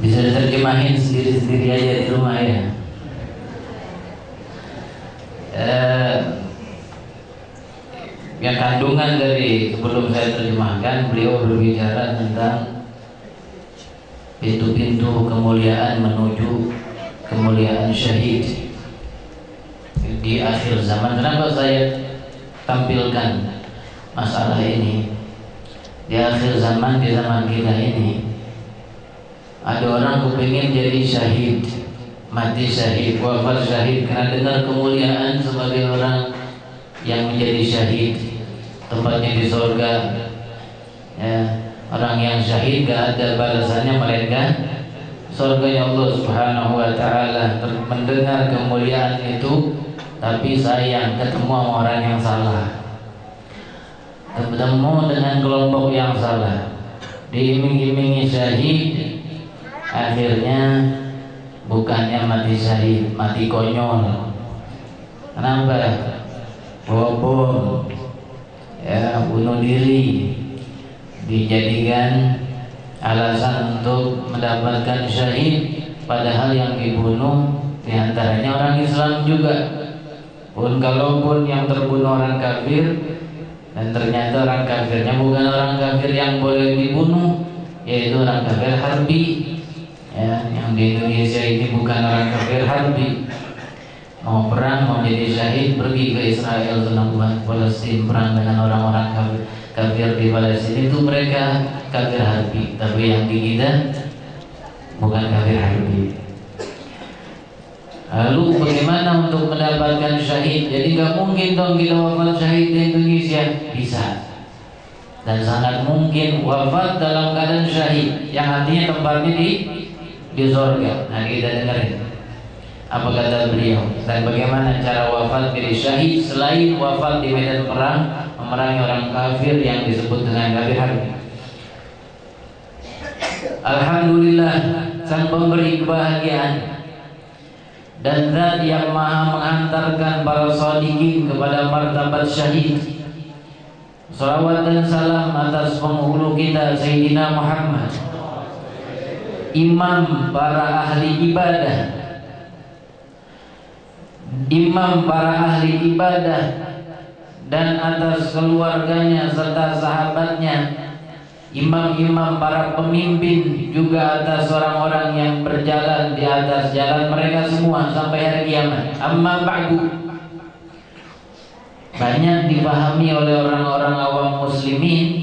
Bisa diterjemahin sendiri-sendiri aja di rumah ya. Yang kandungan dari sebelum saya terjemahkan, beliau berbicara tentang pintu-pintu kemuliaan menuju kemuliaan syahid di akhir zaman. Kenapa saya tampilkan masalah ini? Di akhir zaman, di zaman kita ini, ada orang kepingin jadi syahid, mati syahid, wafat syahid, karena dengar kemuliaan sebagai orang yang menjadi syahid, tempatnya di surga. Ya, orang yang syahid gak ada balasannya melainkan surganya Allah Subhanahu wa Ta'ala. Mendengar kemuliaan itu, tapi sayang ketemu sama orang yang salah, ketemu dengan kelompok yang salah, diiming-imingi syahid, akhirnya bukannya mati syahid, mati konyol. Kenapa? Bawa bom, ya, bunuh diri, dijadikan alasan untuk mendapatkan syahid, padahal yang dibunuh diantaranya orang Islam juga. Pun kalaupun yang terbunuh orang kafir, dan ternyata orang kafirnya bukan orang kafir yang boleh dibunuh, yaitu orang kafir harbi. Ya, yang di Indonesia ini bukan orang kafir harbi, mau perang, mau jadi syahid, pergi ke Israel, senang Palestina, perang dengan orang-orang kafir di Palestina, itu mereka kafir harbi. Tapi yang di kita bukan kafir harbi. Lalu bagaimana untuk mendapatkan syahid? Jadi gak mungkin dong kita wafat syahid di Indonesia. Bisa, dan sangat mungkin wafat dalam keadaan syahid, yang artinya tempatnya di surga. Nah, kita dengerin apa kata beliau dan bagaimana cara wafat menjadi syahid selain wafat di medan perang memerangi orang kafir yang disebut dengan kafir harbi. Alhamdulillah, sang pemberi kebahagiaan dan zat yang maha mengantarkan para shodiqin kepada martabat syahid. Salawat dan salam atas penghulu kita Sayyidina Muhammad, imam para ahli ibadah, imam para ahli ibadah, dan atas keluarganya serta sahabatnya, imam-imam para pemimpin, juga atas orang-orang yang berjalan di atas jalan mereka semua sampai hari kiamat. Amma ba'du, banyak dipahami oleh orang-orang awam muslimin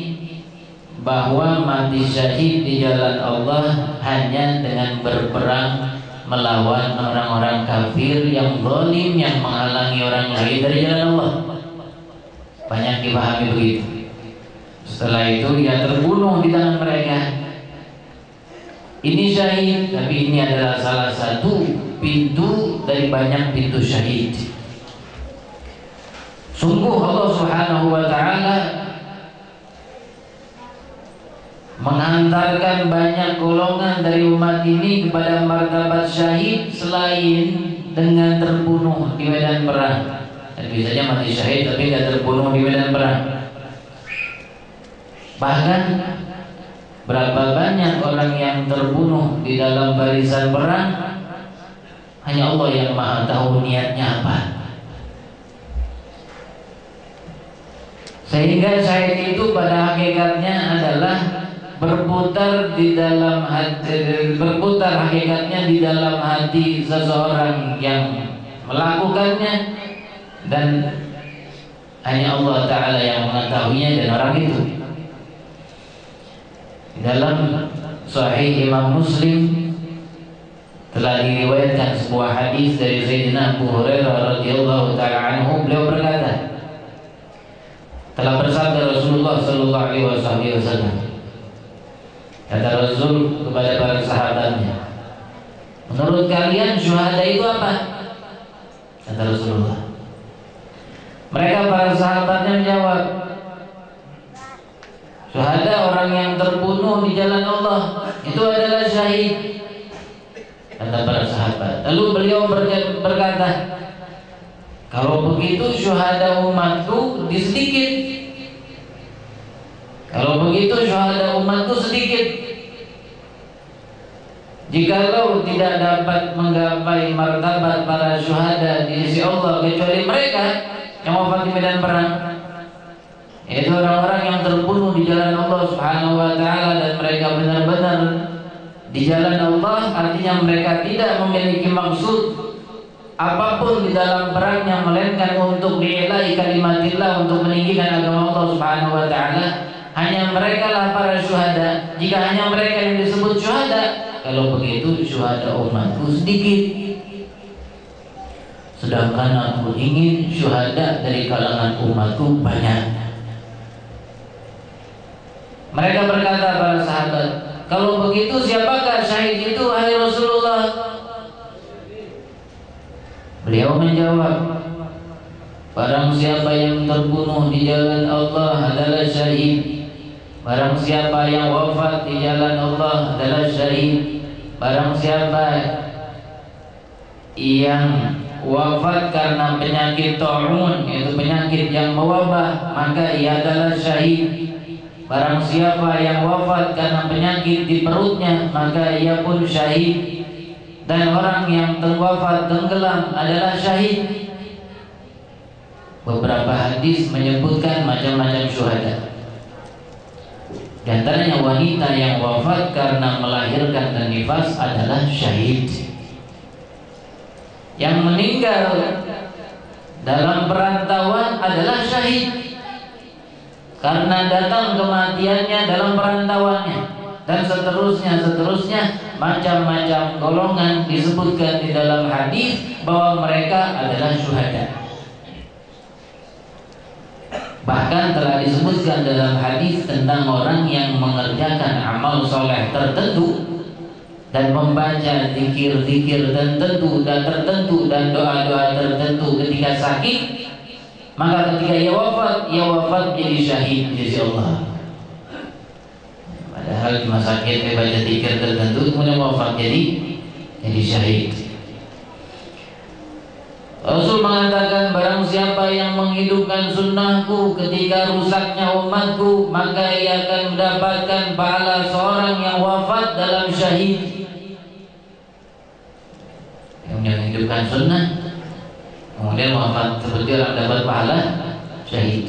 bahwa mati syahid di jalan Allah hanya dengan berperang melawan orang-orang kafir yang zalim, yang menghalangi orang lain dari jalan Allah. Banyak dipahami begitu. Setelah itu dia terbunuh di tangan mereka. Ini syahid, tapi ini adalah salah satu pintu dari banyak pintu syahid. Sungguh Allah Subhanahu wa Ta'ala mengantarkan banyak golongan dari umat ini kepada martabat syahid selain dengan terbunuh di medan perang. Dan biasanya mati syahid tapi tidak terbunuh di medan perang. Bahkan berapa banyak orang yang terbunuh di dalam barisan perang, hanya Allah yang maha tahu niatnya apa. Sehingga syahid itu pada hakikatnya adalah berputar di dalam hati, berputar hakikatnya di dalam hati seseorang yang melakukannya, dan hanya Allah Ta'ala yang mengetahuinya dan orang itu. Dalam Sahih Imam Muslim telah diriwayatkan sebuah hadis dari Sayyidina Abu Hurairah radhiyallahu ta'ala anhu. Beliau berkata, telah bersabda Rasulullah sallallahu alaihi wasallam, kata Rasul kepada para sahabatnya, menurut kalian syuhada itu apa? Kata Rasulullah. Mereka para sahabatnya menjawab, syuhada orang yang terbunuh di jalan Allah, itu adalah syahid. Kata para sahabat. Lalu beliau berkata, kalau begitu syuhada umatku sedikit. Kalau begitu syuhada umatku sedikit. Jikalau tidak dapat menggapai martabat para syuhada di sisi Allah kecuali mereka yang wafat di medan perang, yaitu orang-orang yang terbunuh di jalan Allah Subhanahu wa taala dan mereka benar-benar di jalan Allah, artinya mereka tidak memiliki maksud apapun di dalam perangnya melainkan untuk li'ila'i kalimatillah, untuk meninggikan agama Allah Subhanahu wa taala. Hanya mereka lah para syuhada. Jika hanya mereka yang disebut syuhada, kalau begitu syuhada umatku sedikit. Sedangkan aku ingin syuhada dari kalangan umatku banyak. Mereka berkata para sahabat, kalau begitu siapakah syahid itu wahai Rasulullah? Beliau menjawab, barang siapa yang terbunuh di jalan Allah adalah syahid. Barang siapa yang wafat di jalan Allah adalah syahid. Barang siapa yang wafat karena penyakit ta'un, yaitu penyakit yang mewabah, maka ia adalah syahid. Barang siapa yang wafat karena penyakit di perutnya, maka ia pun syahid. Dan orang yang terwafat tenggelam adalah syahid. Beberapa hadis menyebutkan macam-macam syuhada. Di antaranya wanita yang wafat karena melahirkan dan nifas adalah syahid. Yang meninggal dalam perantauan adalah syahid karena datang kematiannya dalam perantauannya, dan seterusnya macam-macam golongan disebutkan di dalam hadis bahwa mereka adalah syuhada. Bahkan telah disebutkan dalam hadis tentang orang yang mengerjakan amal soleh tertentu dan membaca zikir-zikir tertentu dan doa-doa tertentu ketika sakit, maka ketika ia wafat jadi syahid di sisi Allah. Padahal cuma sakit baca zikir tertentu kemudian wafat jadi syahid. Rasul mengatakan, barang siapa yang menghidupkan sunnahku ketika rusaknya umatku, maka ia akan mendapatkan pahala seorang yang wafat dalam syahid. Yang menghidupkan sunnah kemudian wafat seperti orang dapat pahala syahid.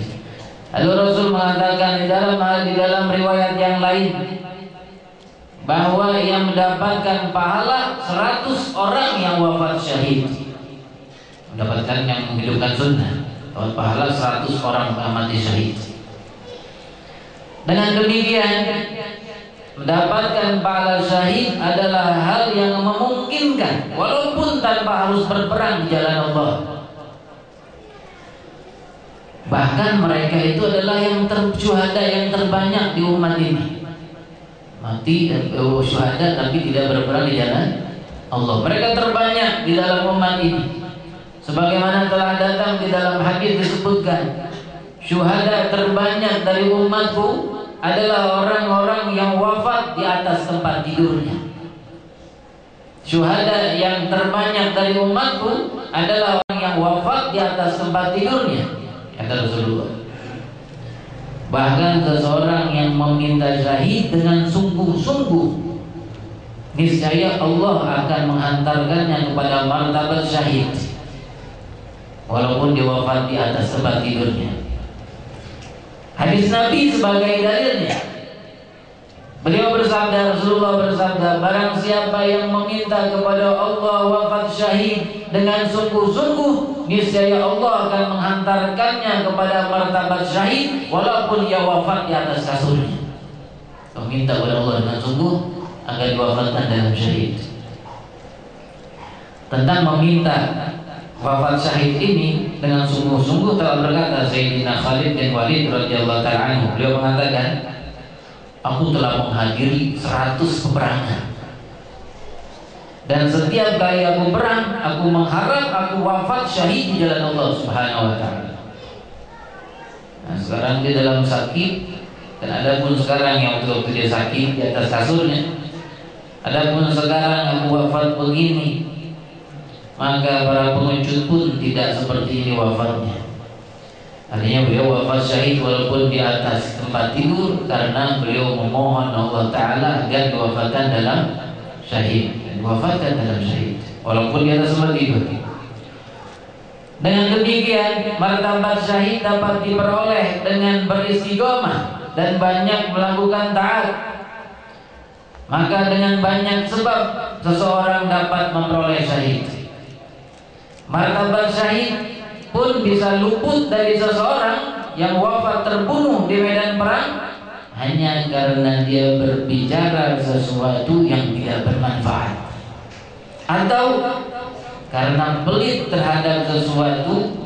Lalu Rasul mengatakan di dalam riwayat yang lain bahwa ia mendapatkan pahala 100 orang yang wafat syahid. Mendapatkan yang menghidupkan sunnah, dapat pahala 100 orang mati syahid. Dengan demikian, mendapatkan pahala syahid adalah hal yang memungkinkan walaupun tanpa harus berperang di jalan Allah. Bahkan mereka itu adalah yang syuhada yang terbanyak di umat ini. Mati dan syuhada tapi tidak berperang di jalan Allah. Mereka terbanyak di dalam umat ini. Sebagaimana telah datang di dalam hadis disebutkan, syuhada terbanyak dari umatku adalah orang-orang yang wafat di atas tempat tidurnya. Syuhada yang terbanyak dari umatku adalah orang yang wafat di atas tempat tidurnya, kata Rasulullah. Bahkan seseorang yang meminta syahid dengan sungguh-sungguh, niscaya Allah akan menghantarkannya kepada martabat syahid walaupun dia wafat di atas tempat tidurnya. Hadis Nabi sebagai dalilnya, beliau bersabda, Rasulullah bersabda, barang siapa yang meminta kepada Allah wafat syahid dengan sungguh-sungguh, niscaya Allah akan menghantarkannya kepada martabat syahid walaupun ia wafat di atas kasurnya. Meminta kepada Allah dengan sungguh agar diwafatkan dalam syahid. Tentang meminta wafat syahid ini dengan sungguh-sungguh telah berkata Sayyidina Khalid bin Walid radhiyallahu ta'ala anhu. Beliau mengatakan, aku telah menghadiri 100 peperangan, dan setiap kali aku perang, aku mengharap aku wafat syahid di jalan Allah Subhanahu wa ta'ala. Nah, sekarang dia dalam sakit, dan ada pun sekarang yang waktu dia sakit di atas kasurnya, ada pun sekarang aku wafat begini. Maka para pengecut pun tidak seperti ini wafatnya. Artinya beliau wafat syahid walaupun di atas tempat tidur, karena beliau memohon Allah Ta'ala agar diwafatkan dalam syahid, diwafatkan dalam syahid, walaupun di atas musibah. Dengan demikian martabat syahid dapat diperoleh dengan beristiqomah dan banyak melakukan taat. Maka dengan banyak sebab seseorang dapat memperoleh syahid. Martabat syahid pun bisa luput dari seseorang yang wafat terbunuh di medan perang hanya karena dia berbicara sesuatu yang tidak bermanfaat, atau karena pelit terhadap sesuatu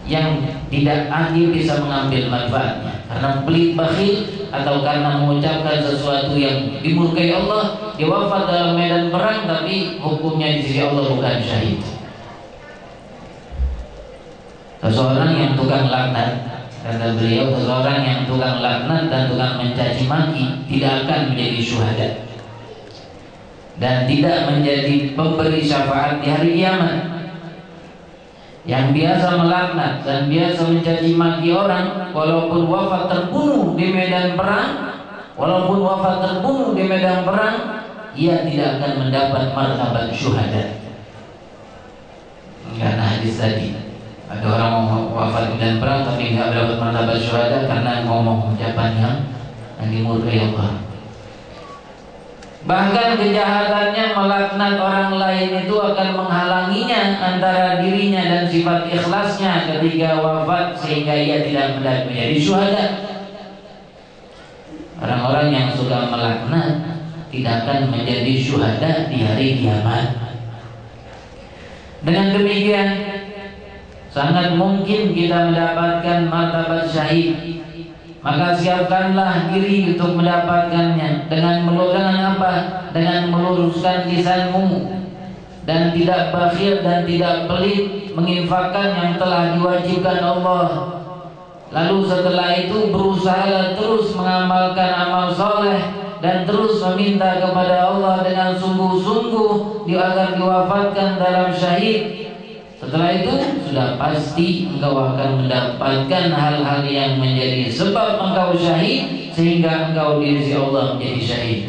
yang tidak dia bisa mengambil manfaatnya, karena pelit bakhil, atau karena mengucapkan sesuatu yang dimurkai Allah. Dia wafat dalam medan perang tapi hukumnya di sisi Allah bukan syahid. Seseorang yang tukang laknat, kata beliau, seseorang yang tukang laknat dan tukang mencaci maki tidak akan menjadi syuhada dan tidak menjadi pemberi syafaat di hari kiamat. Yang biasa melaknat dan biasa mencaci maki orang, walaupun wafat terbunuh di medan perang, ia tidak akan mendapat martabat syuhada. Karena hadis tadi, ada orang wafat di medan perang tapi tidak mendapat martabat syuhada karena ngomong ucapan yang dimurkai Allah. Bahkan kejahatannya melaknat orang lain itu akan menghalanginya antara dirinya dan sifat ikhlasnya ketika wafat, sehingga ia tidak menjadi syuhada. Orang-orang yang suka melaknat tidak akan menjadi syuhada di hari kiamat. Dengan demikian sangat mungkin kita mendapatkan martabat syahid. Maka siapkanlah diri untuk mendapatkannya dengan apa? Dengan meluruskan lisanmu dan tidak bakhil dan tidak pelit menginfakkan yang telah diwajibkan Allah. Lalu setelah itu berusaha terus mengamalkan amal soleh dan terus meminta kepada Allah dengan sungguh-sungguh agar diwafatkan dalam syahid. Setelah itu sudah pasti engkau akan mendapatkan hal-hal yang menjadi sebab engkau syahid, sehingga engkau di sisi Allah menjadi syahid.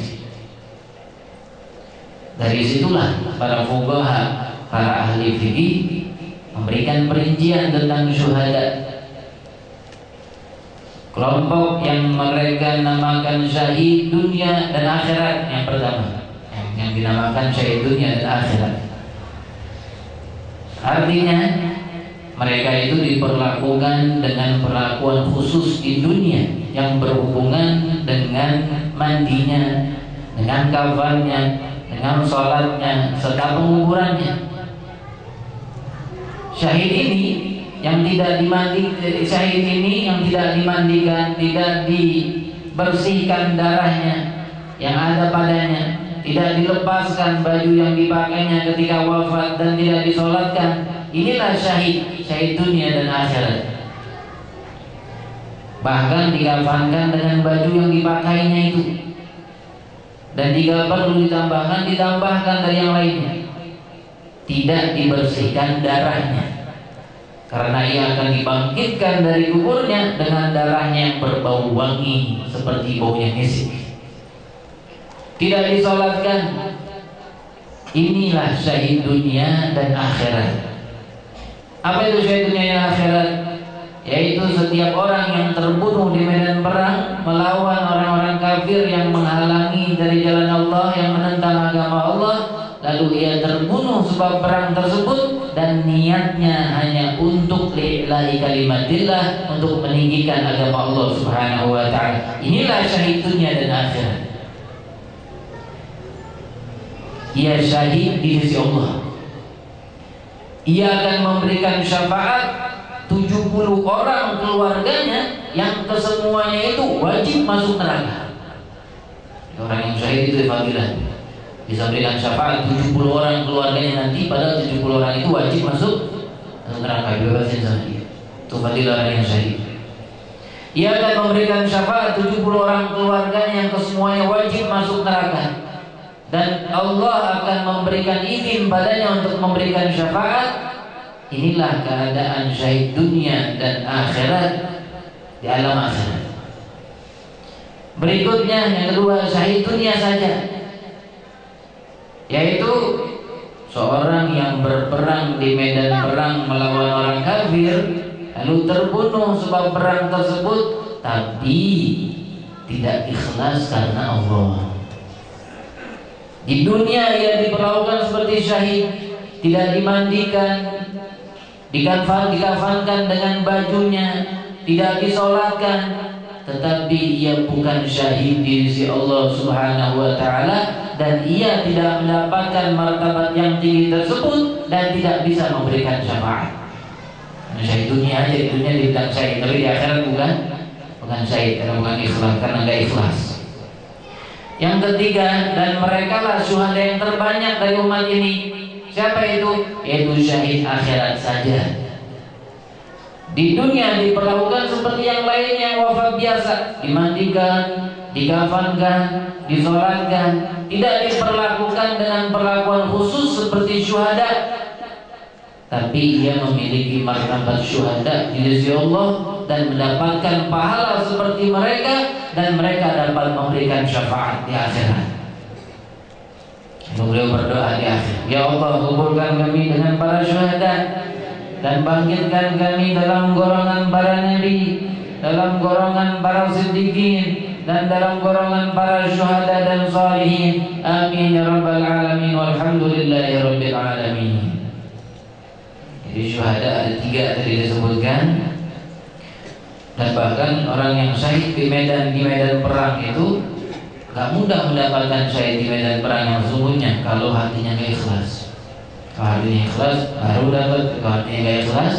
Dari situlah para fuqaha, para ahli fikih memberikan perincian tentang syuhada. Kelompok yang mereka namakan syahid dunia dan akhirat, yang pertama yang dinamakan syahid dunia dan akhirat. Artinya mereka itu diperlakukan dengan perlakuan khusus di dunia yang berhubungan dengan mandinya, dengan kafannya, dengan sholatnya, serta penguburannya. Syahid ini yang tidak dimandikan, tidak dibersihkan darahnya yang ada padanya, tidak dilepaskan baju yang dipakainya ketika wafat dan tidak disolatkan. Inilah syahid dunia dan akhirat. Bahkan dikafankan dengan baju yang dipakainya itu, dan jika perlu ditambahkan dari yang lainnya. Tidak dibersihkan darahnya, karena ia akan dibangkitkan dari kuburnya dengan darahnya yang berbau wangi seperti baunya misik. Tidak disolatkan. Inilah syahid dunia dan akhirat. Apa itu syahid dunia dan akhirat? Yaitu setiap orang yang terbunuh di medan perang melawan orang-orang kafir yang menghalangi dari jalan Allah, yang menentang agama Allah, lalu ia terbunuh sebab perang tersebut dan niatnya hanya untuk lillahi kalimatillah, untuk meninggikan agama Allah Subhanahu wa ta'ala. Inilah syahid dunia dan akhirat. Ia syahid di sisi Allah. Ia akan memberikan syafaat 70 orang keluarganya yang kesemuanya itu wajib masuk neraka. Orang yang syahid itu fadilah, bisa berikan syafaat 70 orang keluarganya nanti, padahal 70 orang itu wajib masuk neraka, dibebasin sama dia. Itu fadilah orang yang syahid. Ia akan memberikan syafaat 70 orang keluarganya yang kesemuanya wajib masuk neraka. Dan Allah akan memberikan izin padanya untuk memberikan syafaat. Inilah keadaan syahid dunia dan akhirat di alam akhirat. Berikutnya yang kedua, syahid dunia saja. yaitu seorang yang berperang di medan perang melawan orang kafir, lalu terbunuh sebab perang tersebut, tapi tidak ikhlas karena Allah. Di dunia ia diperlakukan seperti syahid, tidak dimandikan, dikafankan dengan bajunya, tidak disolatkan, tetapi ia bukan syahid di sisi Allah Subhanahu wa Ta'ala, dan ia tidak mendapatkan martabat yang tinggi tersebut dan tidak bisa memberikan syafaat. Syahid dunia aja, di dunia dibilang syahid, tapi di akhirat bukan syahid karena bukan ikhlas, karena nggak ikhlas. Yang ketiga, dan mereka lah syuhada yang terbanyak dari umat ini. Siapa itu? Yaitu syahid akhirat saja. Di dunia diperlakukan seperti yang lainnya, wafat biasa, dimandikan, dikafankan, disolatkan, tidak diperlakukan dengan perlakuan khusus seperti syuhada. Tapi ia memiliki martabat syuhada di sisi Allah dan mendapatkan pahala seperti mereka, dan mereka dapat memberikan syafaat di akhirat. Beliau berdoa di akhir, ya Allah, kumpulkan kami dengan para syuhada dan bangkitkan kami dalam golongan para nabi, dalam golongan para siddiqin, dan dalam golongan para syuhada dan salihin. Amin ya rabbal alamin, walhamdulillahi rabbil alamin. Jadi syuhada ada 3 tadi disebutkan, dan bahkan orang yang syahid di medan perang itu gak mudah mendapatkan syahid di medan perang yang sesungguhnya kalau hatinya gak ikhlas. Kalau hatinya ikhlas baru dapat, kalau hatinya gak ikhlas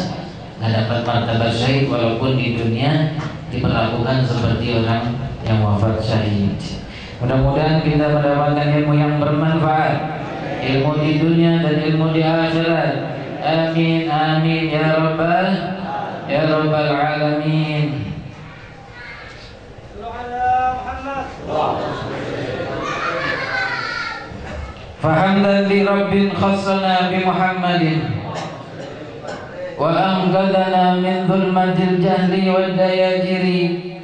gak dapat martabat syahid, walaupun di dunia diperlakukan seperti orang yang wafat syahid. Mudah-mudahan kita mendapatkan ilmu yang bermanfaat, ilmu di dunia dan ilmu di akhirat. Amin amin ya rabbal alamin. Fahamdan li rabbin khassana bi Muhammadin wa anqadhana min dhulmatil jahli wad dayajiri.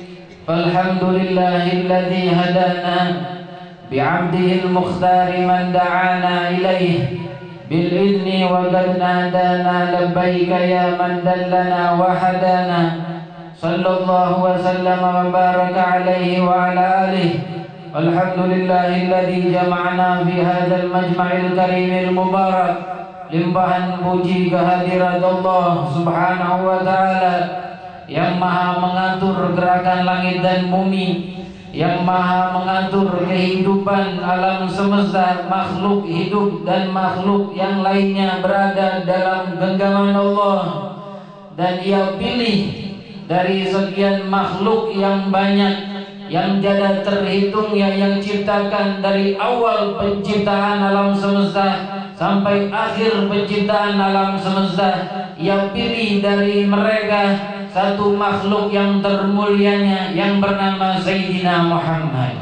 Falhamdulillahi alladhi hadana bi 'abdihi al-mukhtar man da'ana ilayhi bil idni wa qad nadana labbaika ya man dallana wa hadana. Sallallahu wa sallama wa baraka alaihi wa ala alihi. Alhamdulillahi alladhi jama'ana fi hadzal majma'il karimil mubarak. Limpahan puji kehadirat Allah Subhanahu wa ta'ala yang maha mengatur gerakan langit dan bumi, yang maha mengatur kehidupan alam semesta, makhluk hidup dan makhluk yang lainnya berada dalam genggaman Allah. Dan ia pilih dari sekian makhluk yang banyak yang tidak terhitung yang ciptakan dari awal penciptaan alam semesta sampai akhir penciptaan alam semesta. Ia pilih dari mereka satu makhluk yang termulianya yang bernama Sayyidina Muhammad.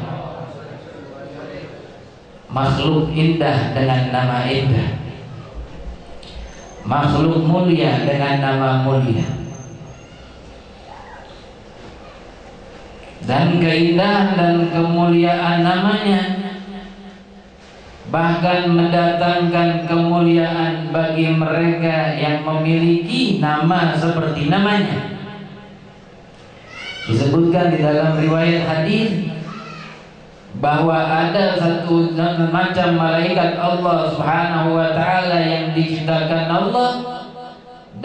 Makhluk indah dengan nama indah, makhluk mulia dengan nama mulia. Dan keindahan dan kemuliaan namanya bahkan mendatangkan kemuliaan bagi mereka yang memiliki nama seperti namanya. Disebutkan di dalam riwayat hadis bahwa ada satu macam malaikat Allah Subhanahu wa ta'ala yang diciptakan Allah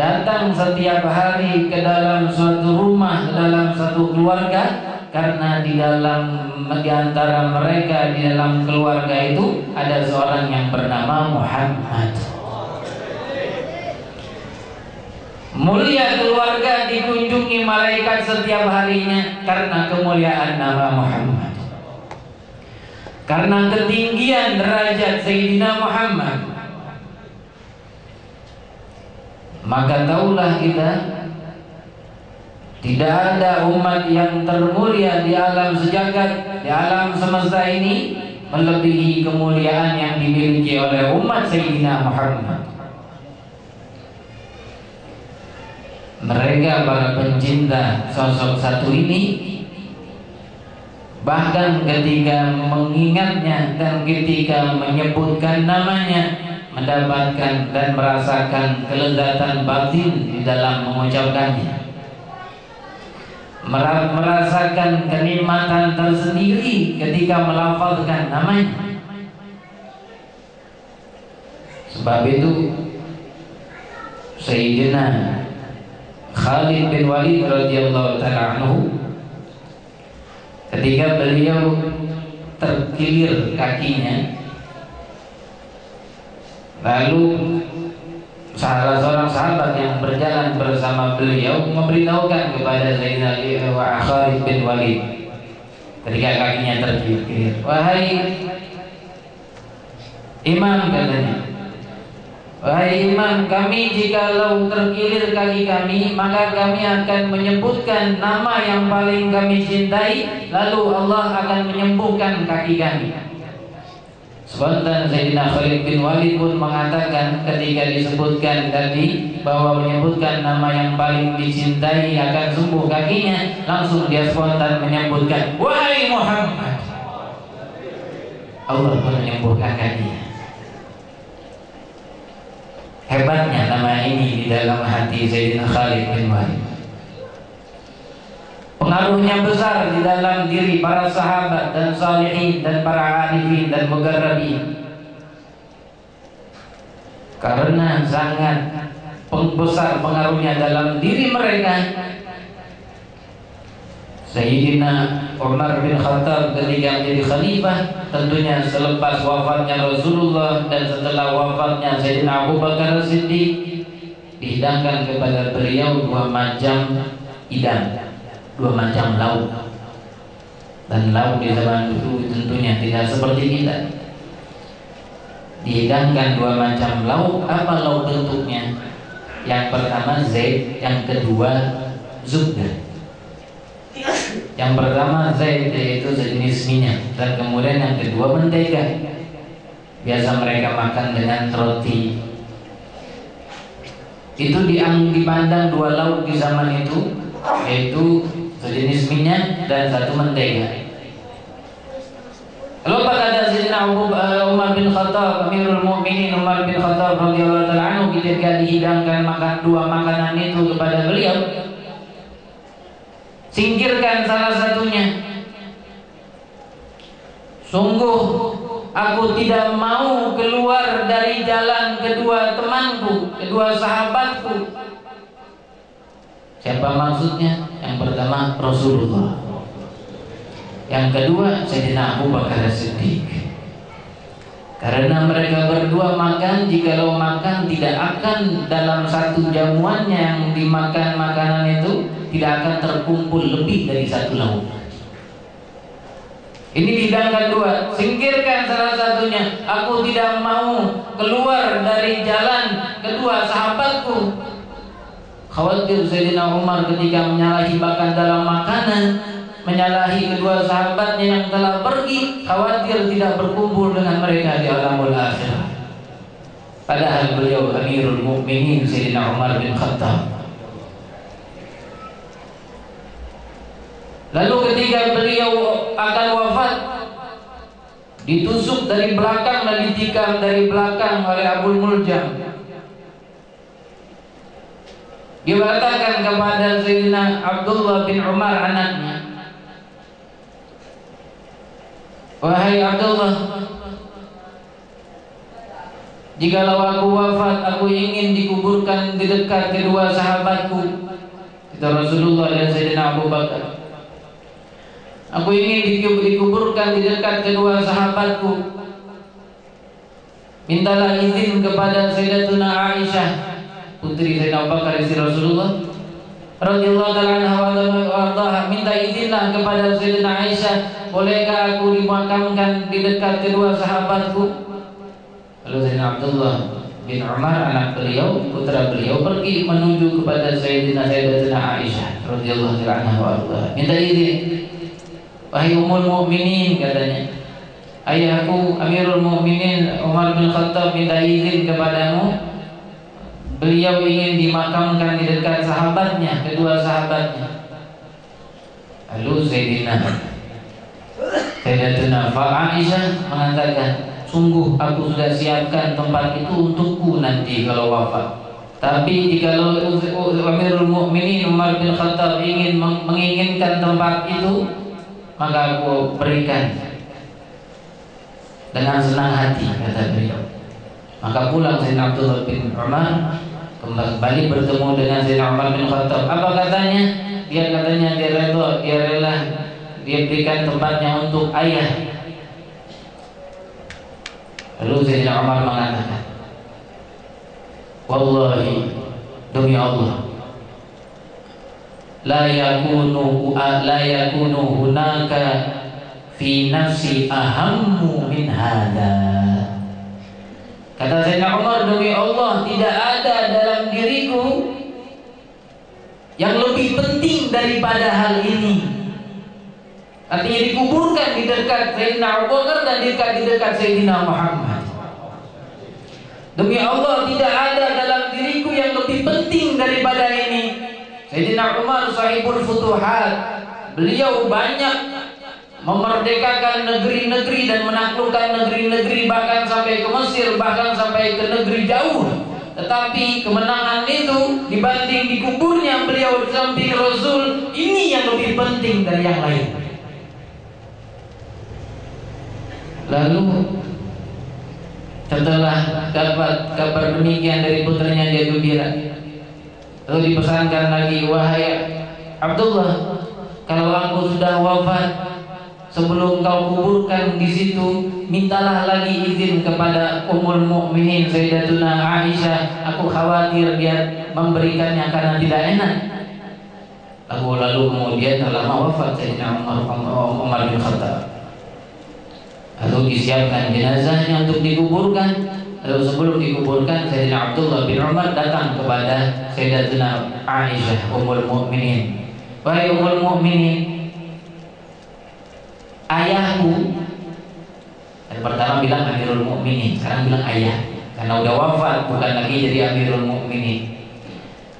datang setiap hari ke dalam suatu rumah, ke dalam satu keluarga, karena di antara mereka, di dalam keluarga itu ada seorang yang bernama Muhammad. Mulia keluarga dikunjungi malaikat setiap harinya karena kemuliaan nama Muhammad, karena ketinggian derajat Sayyidina Muhammad. Maka taulah kita, tidak ada umat yang termulia di alam sejagat, di alam semesta ini melebihi kemuliaan yang dimiliki oleh umat Sayyidina Muhammad. Mereka para pencinta sosok satu ini Bahkan ketika mengingatnya dan ketika menyebutkan namanya, mendapatkan dan merasakan kelezatan batin di dalam mengucapkannya, merasakan kenikmatan tersendiri ketika melafazkan namanya. Sebab itu Sayyidina Khalid bin Walid radhiyallahu ta'ala anhu, ketika beliau terkilir kakinya, lalu salah seorang sahabat yang berjalan bersama beliau memberitahukan kepada Sayyidina Khalid bin Walid ketika kakinya terkilir, "Wahai Imam," katanya, "wahai Imam, kami jikalau terkilir kaki kami, maka kami akan menyebutkan nama yang paling kami cintai, lalu Allah akan menyembuhkan kaki kami." Spontan Sayyidina Khalid bin Walid pun mengatakan ketika disebutkan tadi bahwa menyebutkan nama yang paling dicintai akan sembuh kakinya, langsung dia spontan menyebutkan, "Wahai Muhammad." Allah pun menyembuhkan kakinya. Hebatnya nama ini di dalam hati Sayyidina Khalid bin Walid. Pengaruhnya besar di dalam diri para sahabat dan salihin dan para arifin dan mugarrabin, karena sangat besar pengaruhnya dalam diri mereka. Sayyidina Umar bin Khattab ketika menjadi khalifah, tentunya selepas wafatnya Rasulullah dan setelah wafatnya Sayyidina Abu Bakar Siddiq, dihidangkan kepada beliau 2 macam hidangan, 2 macam lauk. Dan lauk di zaman dulu tentunya tidak seperti kita. Dihidangkan 2 macam lauk. Apa lauk bentuknya? Yang pertama zaid, yang kedua zubda. Yang pertama zaid, yaitu sejenis minyak, dan kemudian yang kedua mentega. Biasa mereka makan dengan roti. Itu dipandang 2 lauk di zaman itu, yaitu sejenis minyak dan 1 mentega. Lalu apa kata Sayyidina Umar bin Khattab, Amirul Mukminin Umar bin Khattab radhiyallahu ta'ala anhu, ketika dihidangkan 2 makanan itu kepada beliau, singkirkan salah satunya. Sungguh aku tidak mau keluar dari jalan kedua temanku, kedua sahabatku. Siapa maksudnya? Yang pertama Rasulullah, yang kedua Sayyidina Abu Bakar Siddiq. Karena mereka berdua makan, jikalau makan tidak akan dalam satu jamuannya yang dimakan makanan itu tidak akan terkumpul lebih dari 1 lauk. Ini dihidangkan 2, singkirkan salah satunya. Aku tidak mau keluar dari jalan kedua sahabatku. Khawatir Sayyidina Umar ketika menyalahi bahkan dalam makanan, menyalahi kedua sahabatnya yang telah pergi, khawatir tidak berkumpul dengan mereka di alamul akhirah. Padahal beliau Amirul Mukminin Sayyidina Umar bin Khattab. Lalu ketika beliau akan wafat, ditusuk dari belakang dan ditikam dari belakang oleh Abu Muljam. Dikatakan kepada Sayyidina Abdullah bin Umar anaknya, "Wahai Abdullah, jikalau aku wafat, aku ingin dikuburkan di dekat kedua sahabatku," kata Rasulullah dan Sayyidina Abu Bakar. "Aku ingin dikuburkan di dekat kedua sahabatku. Mintalah izin kepada Sayyidatuna Aisyah, putri Sayyidina Abu Bakar istri Rasulullah radhiyallahu ta'ala anha, minta izinlah kepada Sayyidina Aisyah, bolehkah aku dimakamkan di dekat kedua sahabatku?" Lalu Sayyidina Abdullah bin Umar anak beliau, putra beliau, pergi menuju kepada Sayyidatuna Aisyah radhiyallahu ta'ala anha, minta izin. "Wahai Ummul Mukminin," katanya, "ayahku Amirul Mukminin Umar bin Khattab minta izin kepadamu. Beliau ingin dimakamkan di dekat sahabatnya, kedua sahabatnya." Lalu Sayyidina Sayyidatuna Aisyah mengatakan, sungguh aku sudah siapkan tempat itu untukku nanti kalau wafat. Tapi jikalau Amirul Mukminin Umar bin Khattab ingin menginginkan tempat itu, maka aku berikan dengan senang hati, kata beliau. Maka pulang Sayyidina Abdullah bin Umar kembali bertemu dengan Sayyidina Umar bin Khattab. Apa katanya? Dia katanya dia rela dia berikan tempatnya untuk ayah. Lalu Sayyidina Umar mengatakan, wallahi, demi Allah, la yakunu hunaka fi nafsi ahammu min hada. Kata Sayyidina Umar, demi Allah, tidak ada dalam diriku yang lebih penting daripada hal ini. Artinya dikuburkan di dekat Sayyidina Abu Bakar dan di dekat Sayyidina Muhammad. Demi Allah, tidak ada dalam diriku yang lebih penting daripada ini. Sayyidina Umar sahibul futuhat, beliau banyak memerdekakan negeri-negeri dan menaklukkan negeri-negeri, bahkan sampai ke Mesir, bahkan sampai ke negeri jauh. Tetapi kemenangan itu dibanding dikuburnya beliau di samping Rasul, ini yang lebih penting dari yang lain. Lalu setelah dapat kabar demikian dari putranya, dia gembira. Lalu dipesankan lagi, wahai Abdullah, kalau aku sudah wafat, sebelum kau kuburkan di situ, mintalah lagi izin kepada Ummul Mukminin Sayyidatuna Aisyah. Aku khawatir dia memberikannya karena tidak enak. Lalu kemudian telah wafat Sayyidina Umar bin Khattab. Lalu disiapkan jenazahnya untuk dikuburkan. Lalu sebelum dikuburkan, Sayyidina Abdullah bin Umar datang kepada Sayyidatuna Aisyah Ummul Mukminin. Wahai Ummul Mukminin, ayahku, yang pertama bilang Amirul Mukminin, sekarang bilang ayah, karena udah wafat, bukan lagi jadi Amirul Mukminin.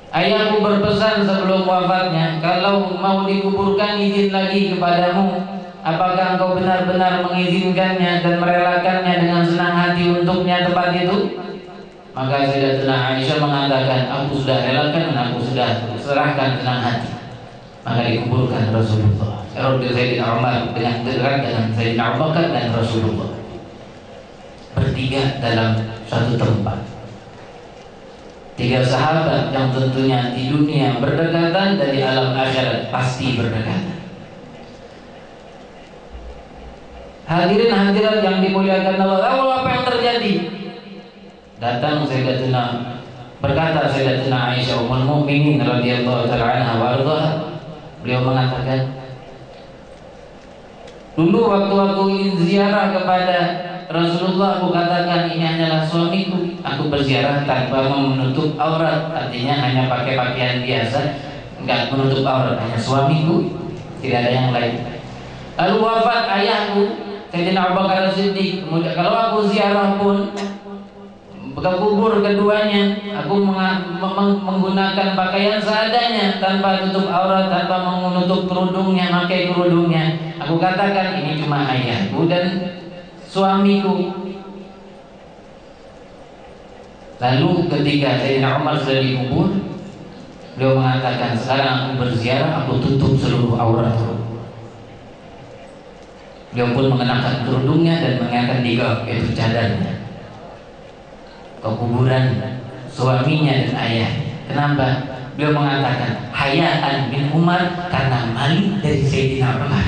Ayahku berpesan sebelum wafatnya, kalau mau dikuburkan izin lagi kepadamu. Apakah engkau benar-benar mengizinkannya dan merelakannya dengan senang hati untuknya tempat itu? Maka Sayyidatuna Aisyah mengatakan, aku sudah relakan dan aku sudah serahkan senang hati. Maka dikuburkan Rasulullah. Sayyidina Umar dengan dekat dengan Sayyidina Abu Bakar dan Rasulullah, bertiga dalam satu tempat. Tiga sahabat yang tentunya di dunia berdekatan dan di alam akhirat pasti berdekatan. Hadirin hadirat yang dimuliakan Allah, apa yang terjadi? Datang berkata Sayyidatuna Aisyah Ummul Mukminin radhiyallahu ta'ala anha wa ardhaha. Beliau mengatakan, dulu waktu aku ingin ziarah kepada Rasulullah, aku katakan ini hanyalah suamiku. Aku berziarah tanpa menutup aurat, artinya hanya pakai pakaian biasa, enggak menutup aurat, hanya suamiku, tidak ada yang lain. Lalu wafat ayahku Sayyidina Abu Bakar Siddiq. Kemudian kalau aku ziarah pun ke kubur keduanya, aku menggunakan pakaian seadanya, tanpa tutup aurat, tanpa menutup kerudungnya, pakai kerudungnya. Aku katakan ini cuma ayahku dan suamiku. Lalu ketika Sayyidina Umar sudah dikubur, beliau mengatakan, sekarang aku berziarah, aku tutup seluruh auratku. Beliau pun mengenakan kerudungnya dan mengenakan digab, yaitu cadarnya, ke kuburan suaminya dan ayahnya. Kenapa? Beliau mengatakan hayaan bin Umar, karena malu dari Sayyidina Umar.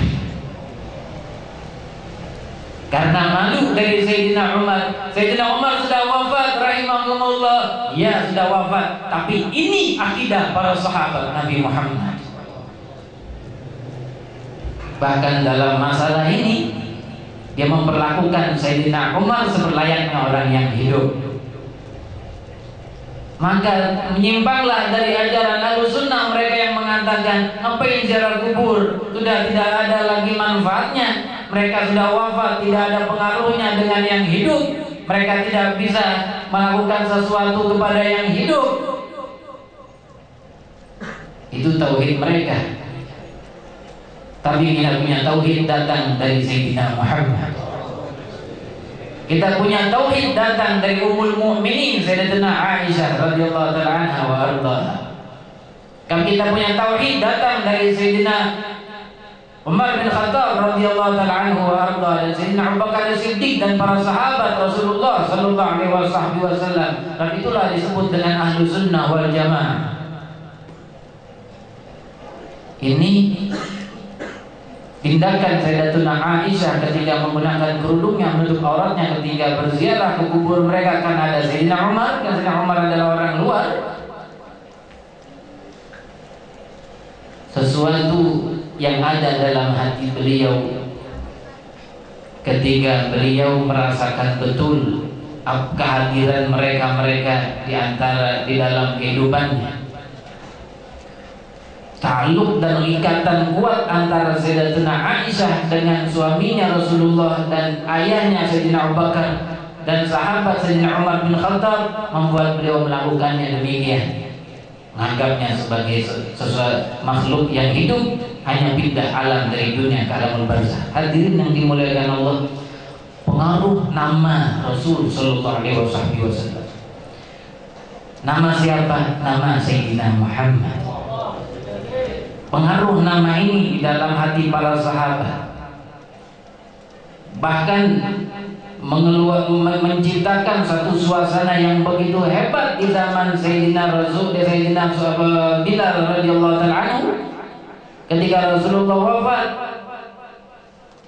Karena malu dari Sayyidina Umar. Sayyidina Umar sudah wafat rahimahumullah. Ya, sudah wafat, tapi ini akidah para sahabat Nabi Muhammad. Bahkan dalam masalah ini dia memperlakukan Sayyidina Umar seperlayaknya orang yang hidup. Maka menyimpanglah dari ajaran Ahlussunnah mereka yang mengatakan, ngapain ziarah kubur, sudah tidak ada lagi manfaatnya. Mereka sudah wafat, tidak ada pengaruhnya dengan yang hidup. Mereka tidak bisa melakukan sesuatu kepada yang hidup. Itu tauhid mereka. Tapi kita punya tauhid datang dari Sayyidina Muhammad. Kita punya tauhid datang dari Ummul Mukminin Sayyidatina Aisyah radhiyallahu taala anha wa ardhaha. Kita punya tauhid datang dari Sayyidina Umar bin Khattab radhiyallahu taala anhu wa ardhaha, dan Sayyidina Abu Bakar As-Siddiq dan para sahabat Rasulullah sallallahu alaihi wasallam. Dan itulah disebut dengan ahlu sunnah wal jamaah. Ini tindakan Sayyidatuna Aisyah ketika menggunakan kerudungnya menutup auratnya ketika berziarah ke kubur mereka, kan ada Sayyidina Umar, dan Sayyidina Umar adalah orang luar. Sesuatu yang ada dalam hati beliau ketika beliau merasakan betul kehadiran mereka di dalam kehidupannya. Ta'alluq dan ikatan kuat antara Sayyidatuna Aisyah dengan suaminya Rasulullah dan ayahnya Sayyidina Abu Bakar dan sahabat Sayyidina Umar bin Khattab membuat beliau melakukannya demikian, menganggapnya sebagai sesuatu makhluk yang hidup, hanya pindah alam dari dunia ke alamul barzakh. Hadirin yang dimuliakan Allah, pengaruh nama Rasul sallallahu alaihi wasallam. Nama siapa? Nama Sayyidina Muhammad. Pengaruh nama ini di dalam hati para sahabat, bahkan menciptakan satu suasana yang begitu hebat di zaman Sayyidina Bilal radhiyallahu taala anhu. Ketika Rasulullah wafat,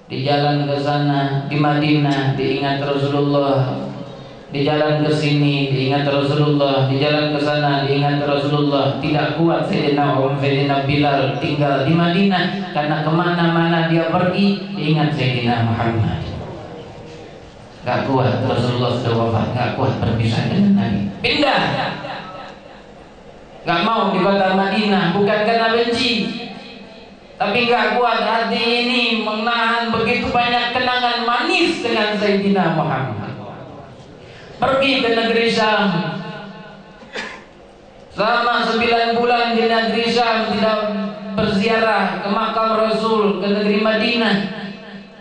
di jalan ke sana di Madinah diingat Rasulullah, di jalan ke sini diingat Rasulullah, di jalan ke sana diingat Rasulullah. Tidak kuat Sayyidina Bilal tinggal di Madinah, karena kemana-mana dia pergi diingat Sayyidina Muhammad. Gak kuat, Rasulullah sudah wafat, gak kuat berpisah dengan Nabi, pindah. Gak mau di kota Madinah, bukan karena benci, tapi gak kuat hati ini menahan begitu banyak kenangan manis dengan Sayyidina Muhammad. Pergi ke negeri Syam, selama 9 bulan di negeri Syam, tidak berziarah ke makam Rasul, ke negeri Madinah.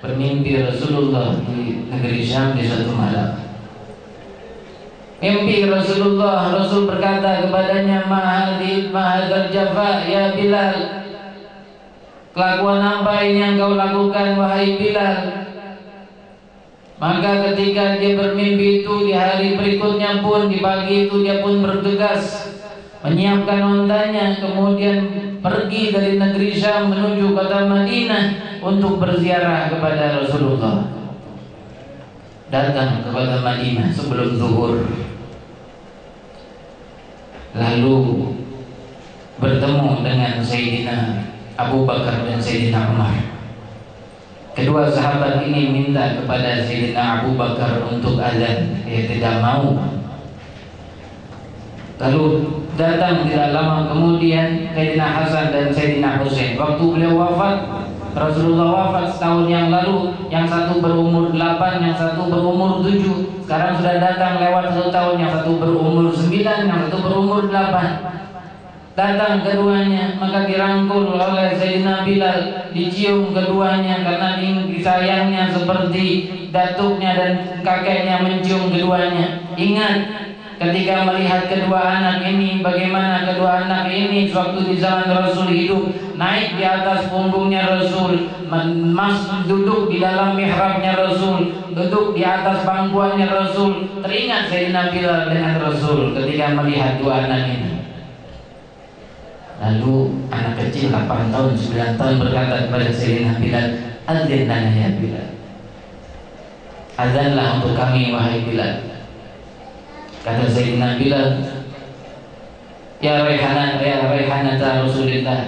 Bermimpi Rasulullah di negeri Syam di suatu malam. Mimpi Rasulullah, Rasul berkata kepadanya, Mahadzal Jafa ya Bilal, kelakuan apa ini yang kau lakukan wahai Bilal? Maka ketika dia bermimpi itu, di hari berikutnya pun, di pagi itu dia pun bergegas menyiapkan ontanya, kemudian pergi dari negeri Syam menuju kota Madinah untuk berziarah kepada Rasulullah. Datang ke kota Madinah sebelum zuhur, lalu bertemu dengan Sayyidina Abu Bakar dan Sayyidina Umar. Kedua sahabat ini minta kepada Sayyidina Abu Bakar untuk azan, dia tidak mau. Lalu datang tidak lama kemudian Sayyidina Hasan dan Sayyidina Husain. Waktu beliau wafat, Rasulullah wafat setahun yang lalu, yang satu berumur 8, yang satu berumur 7. Sekarang sudah datang lewat 1 tahun, yang satu berumur 9, yang satu berumur 8. Datang keduanya, maka dirangkul oleh Sayyidina Bilal, dicium keduanya karena sayangnya seperti datuknya dan kakeknya mencium keduanya. Ingat ketika melihat kedua anak ini, bagaimana kedua anak ini sewaktu di zaman Rasul hidup, naik di atas punggungnya Rasul, duduk di dalam mihrabnya Rasul, duduk di atas pangkuannya Rasul. Teringat Sayyidina Bilal dengan Rasul ketika melihat dua anak ini. Lalu anak kecil 8 tahun, 9 tahun berkata kepada Sayyidina Bilal, "Adzin lana ya Bilal." Azanlah untuk kami wahai Bilal. Kata Sayyidina Bilal, "Ya Raihanata Rasulillah."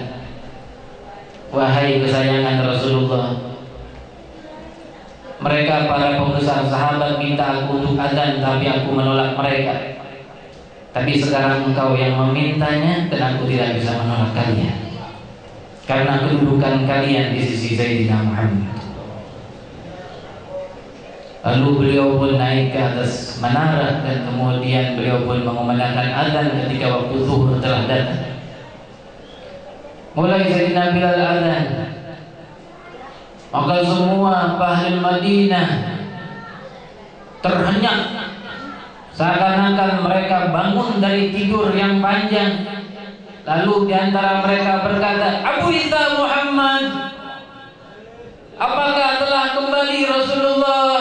Wahai kesayangan Rasulullah. Mereka para pembesar sahabat minta aku untuk azan, tapi aku menolak mereka. Tapi sekarang engkau yang memintanya, dan aku tidak bisa menolak kalian, karena kedudukan kalian di sisi Sayyidina Muhammad. Lalu beliau pun naik ke atas menara, dan kemudian beliau pun mengumandangkan azan ketika waktu zuhur telah datang. Mulai Sayyidina Bilal azan, Maka semua ahli Madinah terhenyak, seakan-akan mereka bangun dari tidur yang panjang. Lalu diantara mereka berkata, Abu Ita Muhammad, apakah telah kembali Rasulullah?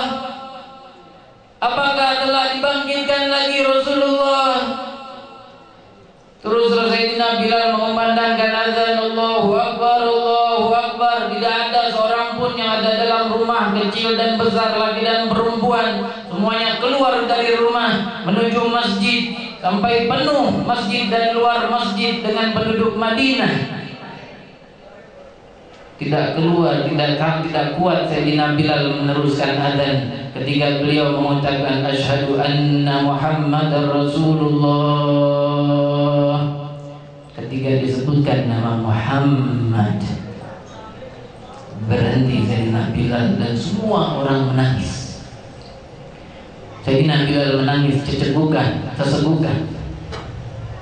Apakah telah dibangkitkan lagi Rasulullah? Terus Sayyidina Bilal mengumandangkan azan, Allahu Akbar, Allahu Akbar. Tidak ada seorang pun yang ada dalam rumah, kecil dan besar, laki dan perempuan, semuanya keluar dari rumah menuju masjid, sampai penuh masjid dan luar masjid dengan penduduk Madinah. Tidak keluar, tidak kuat Sayyidina Bilal meneruskan azan ketika beliau mengucapkan asyhadu anna Muhammadar Rasulullah. Ketika disebutkan nama Muhammad, berhenti Sayyidina Bilal dan semua orang menangis. Sayyidina Bilal menangis sesegukan,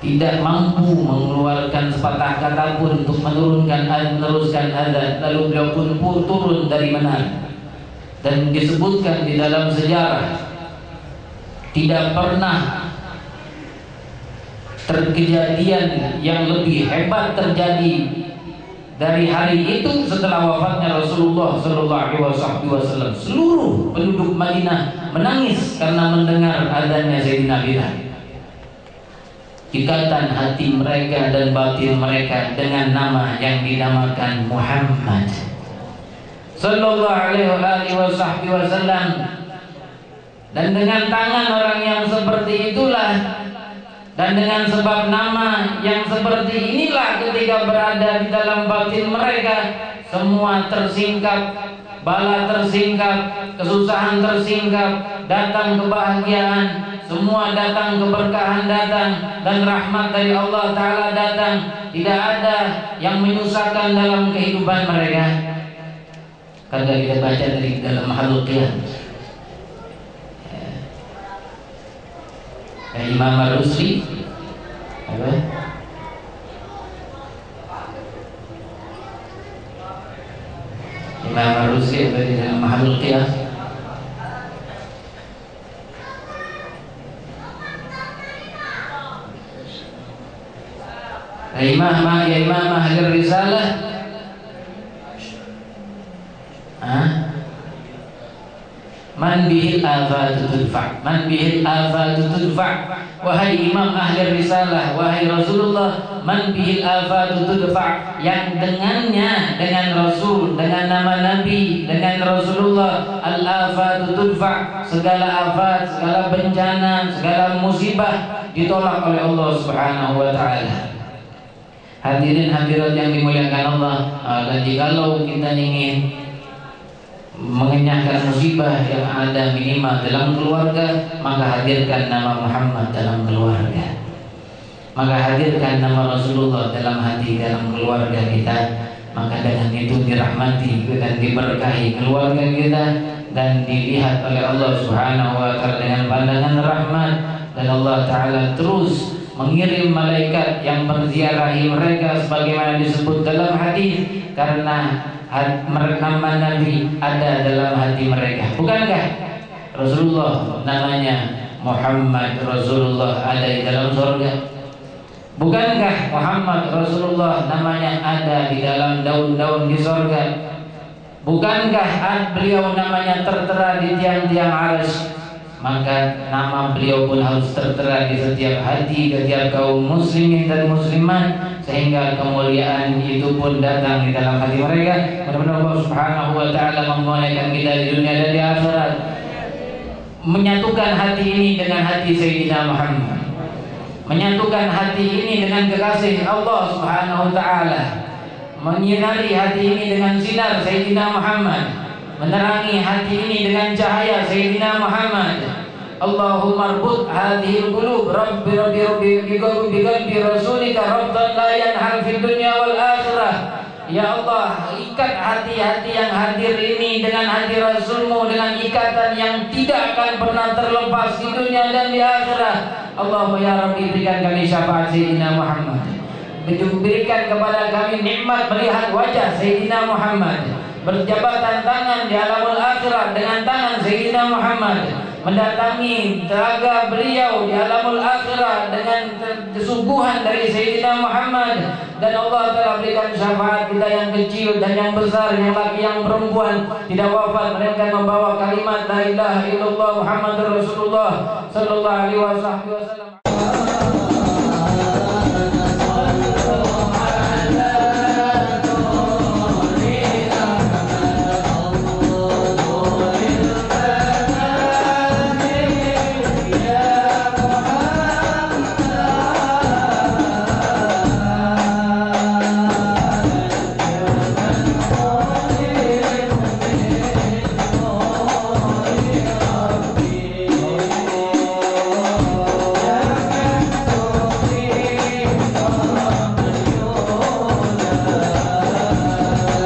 tidak mampu mengeluarkan sepatah kata pun untuk meneruskan azan. Lalu beliau pun turun dari menara. Dan disebutkan di dalam sejarah, tidak pernah terkejadian yang lebih hebat terjadi dari hari itu setelah wafatnya Rasulullah SAW. Seluruh penduduk Madinah menangis karena mendengar azannya Sayyidina Bilal. Ikatan hati mereka dan batin mereka dengan nama yang dinamakan Muhammad sallallahu alaihi wasallam. Dan dengan tangan orang yang seperti itulah, dan dengan sebab nama yang seperti inilah, ketika berada di dalam batin mereka, semua tersingkap, bala tersingkap, kesusahan tersingkap, datang kebahagiaan, semua datang, keberkahan datang, dan rahmat dari Allah Ta'ala datang. Tidak ada yang menyusahkan dalam kehidupan mereka. Karena kita baca dari dalam Halqiyah, Imam Ar-Rusli Imam Ar-Rusli di dalam Halqiyah, Imam Ahli Risalah, man bihil afatu tudfa, man bihil afatu tudfa. Wahai Imam Ahli Risalah, wahai Rasulullah, man bihil afatu tudfa, yang dengannya, dengan Rasul, dengan nama Nabi, dengan Rasulullah, al afatu tudfa, segala afat, segala bencana, segala musibah ditolak oleh Allah Subhanahu wa Ta'ala. Hadirin hadirat yang dimuliakan Allah, dan jikalau kita ingin mengenyahkan musibah yang ada minimal dalam keluarga, maka hadirkan nama Muhammad dalam keluarga, maka hadirkan nama Rasulullah dalam hati, dalam keluarga kita. Maka dengan itu dirahmati dan diberkahi keluarga kita, dan dilihat oleh Allah Subhanahu wa Ta'ala dengan pandangan rahmat. Dan Allah Ta'ala terus mengirim malaikat yang berziarahi mereka, sebagaimana disebut dalam hadis, karena nama Nabi ada dalam hati mereka. Bukankah Rasulullah namanya Muhammad Rasulullah ada di dalam surga? Bukankah Muhammad Rasulullah namanya ada di dalam daun-daun di surga? Bukankah beliau namanya tertera di tiang-tiang arsy? Maka nama beliau pun harus tertera di setiap hati setiap kaum muslimin dan muslimat, sehingga kemuliaan itu pun datang di dalam hati mereka. Mudah-mudahan Allah Subhanahu wa Ta'ala memuliakan kita di dunia dan di akhirat, menyatukan hati ini dengan hati Sayyidina Muhammad, menyatukan hati ini dengan kekasih Allah Subhanahu wa Ta'ala, menyinari hati ini dengan sinar Sayyidina Muhammad, menerangi hati ini dengan cahaya Sayyidina Muhammad. Allahumma arbut hadhil qulub rabbi bi qalbi rasulika rabban la yanhal fid dunya wal akhirah. Ya Allah, ikat hati-hati yang hadir ini dengan hati Rasulmu, dengan ikatan yang tidak akan pernah terlepas di dunia dan di akhirat. Allahumma ya Rabbi, berikan kami syafaat Sayyidina Muhammad, berikan kepada kami nikmat melihat wajah Sayyidina Muhammad, berjabatan tangan di alamul akhirat dengan tangan Sayyidina Muhammad, mendatangi telaga beliau di alamul akhirat dengan kesuguhan dari Sayyidina Muhammad, dan Allah telah berikan syafaat kita yang kecil dan yang besar, yang laki yang perempuan, tidak wafat mereka membawa kalimat la ilaha illallah Muhammadur Rasulullah sallallahu alaihi wasallam.